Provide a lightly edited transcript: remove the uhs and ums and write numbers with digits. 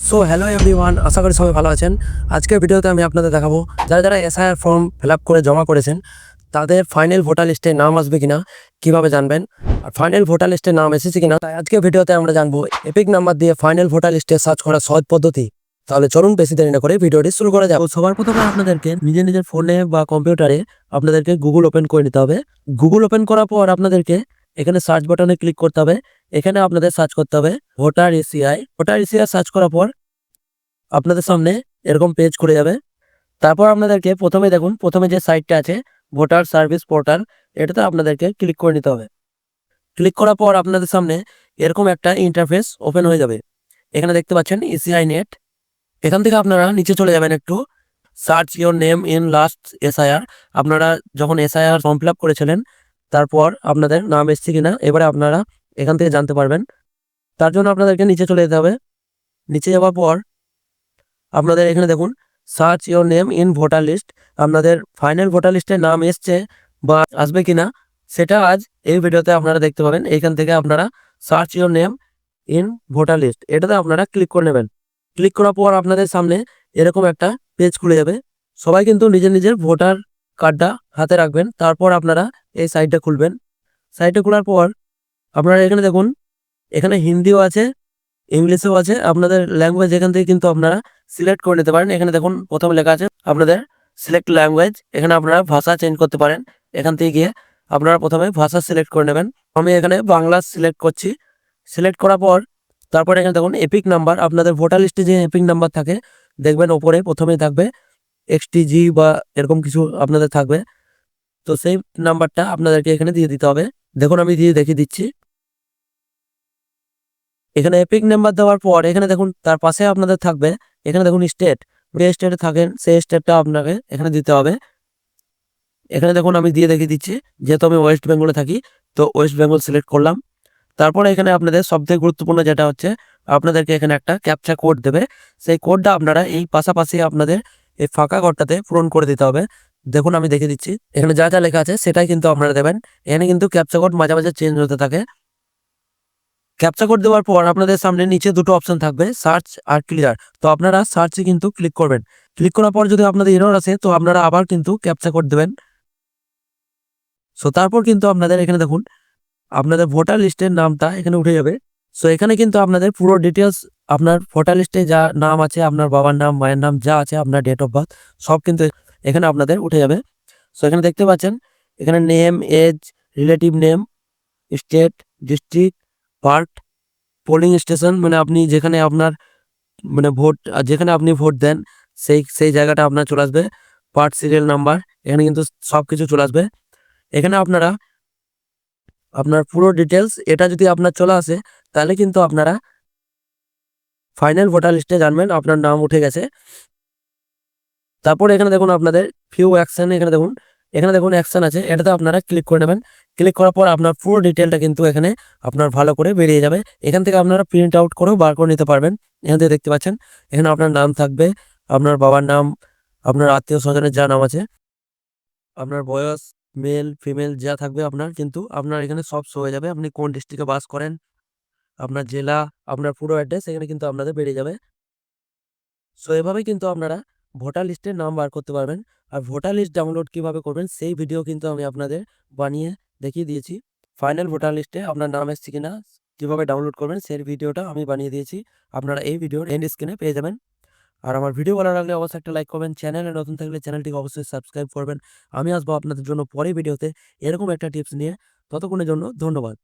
So hello everyone, আশা করি সবাই ভালো আছেন। আজকের ভিডিওতে আমি আপনাদের দেখাবো যারা যারা এসআইআর ফর্ম ফিল আপ করে জমা করেছেন তাদের ফাইনাল ভোটার লিস্টে নাম আসবে কিনা, কিভাবে জানবেন, আর ফাইনাল ভোটার লিস্টে নাম এসেছে কিনা। তাই আজকের ভিডিওতে আমরা জানবো এপিক নাম্বার দিয়ে ফাইনাল ভোটার লিস্টে সার্চ করার সহজ পদ্ধতি। তাহলে চলুন বেশি দেরি না করে ভিডিওটি শুরু করা যাবে। সবার প্রথমে আপনাদেরকে নিজের ফোনে বা কম্পিউটারে আপনাদেরকে গুগল ওপেন করে নিতে হবে। গুগল ওপেন করার পর আপনাদেরকে এখানে সার্চ বাটনে ক্লিক করতে হবে। এখানে আপনাদের সার্চ করতে হবে voter ACI. Voter ACI search করার পর আপনাদের সামনে এরকম পেজ খুলে যাবে। তারপর আপনাদেরকে প্রথমে যে সাইটটা আছে ভোটার সার্ভিস পোর্টাল, এটাতে আপনাদেরকে ক্লিক করে নিতে হবে। ক্লিক করার পর আপনাদের সামনে এরকম একটা ইন্টারফেস ওপেন হয়ে যাবে। এখানে দেখতে পাচ্ছেন ইসিআই নেট। এখান থেকে আপনারা নিচে চলে যাবেন একটু, search your name in last SIR. আপনারা যখন এসআইআর ফর্ম ফিল আপ করেছিলেন তারপর আপনাদের নাম এসছে কিনা এবারে আপনারা এখান থেকে জানতে পারবেন। তার জন্য আপনাদেরকে নিচে চলে যেতে হবে। নিচে যাওয়ার পর আপনাদের এখানে দেখুন search your name in voter list. আপনাদের ফাইনাল ভোটার লিস্টে নাম এসছে বা আসবে কিনা সেটা আজ এই ভিডিওতে আপনারা দেখতে পাবেন। এইখান থেকে আপনারা search your name in voter list এটাতে আপনারা ক্লিক করে নেবেন। ক্লিক করার পর আপনাদের সামনে এরকম একটা পেজ খুলে যাবে। সবাই কিন্তু নিজের ভোটার কার্ডটা হাতে রাখবেন। তারপর আপনারা এই সাইটটা খুলবেন। সাইটটা খোলার পর আপনারা এখানে দেখুন, এখানে হিন্দিও আছে, ইংলিশেও আছে। আপনাদের ল্যাঙ্গুয়েজ এখান থেকে কিন্তু আপনারা সিলেক্ট করে নিতে পারেন। এখানে দেখুন প্রথমে লেখা আছে আপনাদের সিলেক্ট ল্যাঙ্গুয়েজ। এখানে আপনারা ভাষা চেঞ্জ করতে পারেন। এখান থেকে গিয়ে আপনারা প্রথমে ভাষা সিলেক্ট করে নেবেন। আমি এখানে বাংলা সিলেক্ট করছি। সিলেক্ট করার পর তারপরে এখানে দেখুন এপিক নাম্বার। আপনাদের ভোটার লিস্টে যে এপিক নাম্বার থাকে দেখবেন ওপরে প্রথমেই থাকবে এক্সটিজি বা এরকম কিছু আপনাদের থাকবে। তো সেই নাম্বারটা আপনাদেরকে এখানে দিয়ে দিতে হবে। দেখুন আমি দিয়ে দেখিয়ে দিচ্ছি। এখানে এপিক নাম্বার দেওয়ার পর এখানে দেখুন তার পাশে আপনাদের থাকবে, এখানে দেখুন স্টেট। যে স্টেটে থাকেন সেই স্টেটটা আপনাকে এখানে দিতে হবে। এখানে দেখুন আমি দিয়ে দেখিয়ে দিচ্ছি। যেহেতু আমি ওয়েস্ট বেঙ্গলে থাকি তো ওয়েস্ট বেঙ্গল সিলেক্ট করলাম। তারপরে এখানে আপনাদের সবথেকে গুরুত্বপূর্ণ যেটা হচ্ছে আপনাদেরকে এখানে একটা ক্যাপচা কোড দেবে। সেই কোডটা আপনারা এই পাশাপাশি আপনাদের এই ফাঁকা ঘরটাতে পূরণ করে দিতে হবে। দেখুন আমি দেখিয়ে দিচ্ছি। এখানে যা যা লেখা আছে সেটাই কিন্তু আপনারা দেবেন। এখানে কিন্তু ক্যাপচা কোড মাঝে মাঝে চেঞ্জ হতে থাকে। ক্যাপচা কোড দেওয়ার পর আপনাদের সামনে নিচে দুটো অপশন থাকবে, সার্চ আর ক্লিয়ার। তো আপনারা সার্চে কিন্তু ক্লিক করবেন। ক্লিক করার পর যদি আপনাদের এরর আসে তো আপনারা আবার কিন্তু ক্যাপচা কোড দেবেন। সো তারপর কিন্তু আপনাদের এখানে দেখুন আপনাদের ভোটার লিস্টের নামটা এখানে উঠে যাবে। সো এখানে কিন্তু আপনাদের পুরো ডিটেলস, আপনার ভোটার লিস্টে যা নাম আছে, আপনার বাবার নাম, মায়ের নাম যা আছে, আপনার ডেট অফ বার্থ সব কিন্তু এখানে আপনাদের উঠে যাবে। সো এখানে দেখতে পাচ্ছেন এখানে name, age, relative name, state, district, part, polling station মানে আপনি যেখানে আপনার মানে যেখানে আপনি ভোট দেন সেই জায়গাটা আপনার চলে আসবে। পার্ট সিরিয়াল নাম্বার এখানে কিন্তু সব কিছু চলে আসবে। এখানে আপনারা আপনার পুরো ডিটেলস এটা যদি আপনার চলে আসে তাহলে কিন্তু আপনারা ফাইনাল ভোটার লিস্টে জানবেন আপনার নাম উঠে গেছে। তারপর এখানে দেখুন আপনাদের ফিউ অ্যাকশন, এখানে দেখুন অ্যাকশন আছে, এটাতে আপনারা ক্লিক করে নেবেন। ক্লিক করার পর আপনার পুরো ডিটেলটা কিন্তু এখানে আপনার ভালো করে বেরিয়ে যাবে। এখান থেকে আপনারা প্রিন্ট আউট করেও বার করে নিতে পারবেন। এখান থেকে দেখতে পাচ্ছেন এখানে আপনার নাম থাকবে, আপনার বাবার নাম, আপনার আত্মীয় স্বজনের যা নাম আছে, আপনার বয়স, মেল ফিমেল যা থাকবে আপনার কিন্তু আপনার এখানে সব শো হয়ে যাবে। আপনি কোন ডিস্ট্রিক্টে বাস করেন, আপনার জেলা, আপনার পুরো অ্যাড্রেস এখানে কিন্তু আপনাদের বেরিয়ে যাবে। সো এভাবে কিন্তু আপনারা ভোটার লিস্টের নাম বার করতে পারবেন। আর ভোটার লিস্ট ডাউনলোড কিভাবে করবেন সেই ভিডিও কিন্তু আমি আপনাদের বানিয়ে দেখিয়ে দিয়েছি। ফাইনাল ভোটার লিস্টে আপনার নাম এসছে কিনা কিভাবে ডাউনলোড করবেন সেই ভিডিওটা আমি বানিয়ে দিয়েছি। আপনারা এই ভিডিওর এন্ড স্ক্রিনে পেয়ে যাবেন। আর আমার ভিডিও ভালো লাগলে অবশ্যই একটা লাইক করবেন। চ্যানেলে নতুন থাকলে চ্যানেলটিকে অবশ্যই সাবস্ক্রাইব করবেন। আমি আসবো আপনাদের জন্য পরের ভিডিওতে এরকম একটা টিপস নিয়ে। ততক্ষণের জন্য ধন্যবাদ।